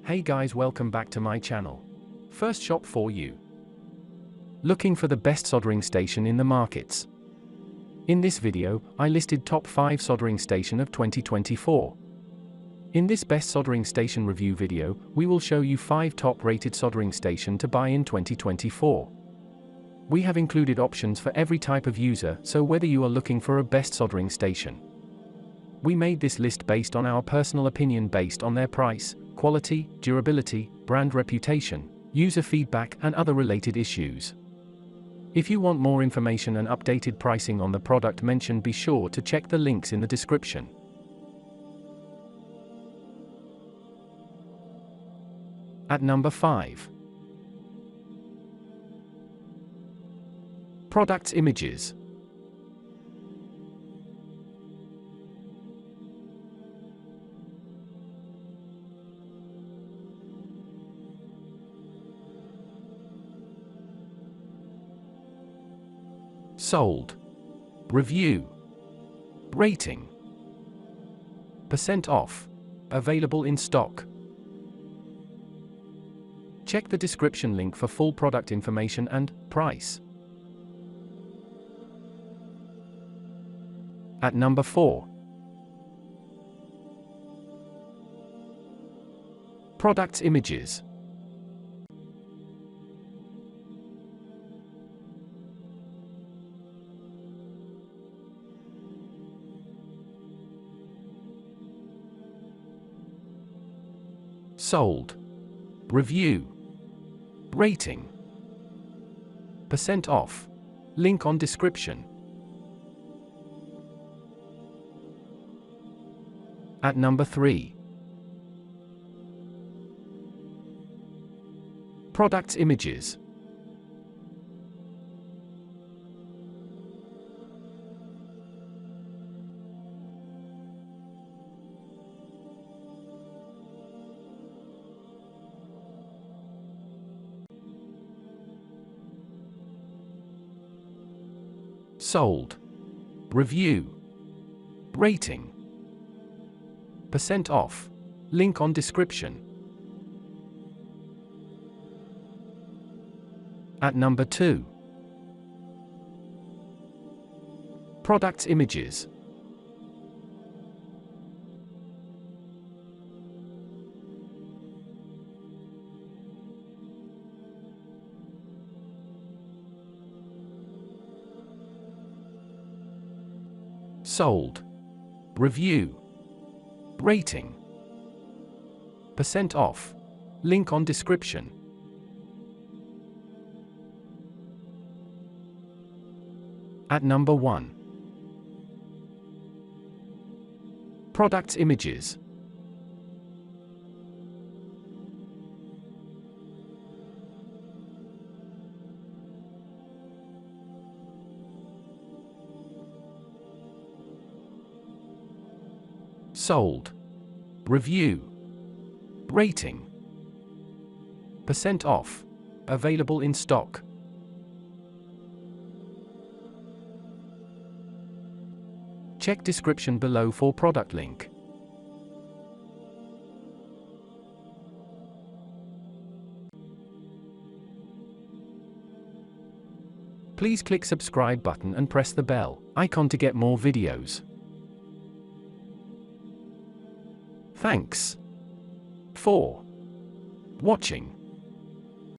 Hey guys, welcome back to my channel. First shop for you. Looking for the best soldering station in the markets. In this video, I listed top 5 soldering station of 2024. In this best soldering station review video, we will show you 5 top rated soldering station to buy in 2024. We have included options for every type of user, so whether you are looking for a best soldering station. We made this list based on our personal opinion based on their price, quality, durability, brand reputation, user feedback and other related issues. If you want more information and updated pricing on the product mentioned, be sure to check the links in the description. At number 5. Products images. Sold. Review. Rating. % off. Available in stock. Check the description link for full product information and price. At number 4. Products images. Sold. Review. Rating. % off. Link on description. At number 3. Products images. Sold. Review. Rating. % off. Link on description. At number 2. Products images. Sold. Review. Rating. % off. Link on description. At number 1. Products images. Sold. Review. Rating. % off. Available in stock. Check description below for product link. Please click subscribe button and press the bell icon to get more videos. Thanks for watching.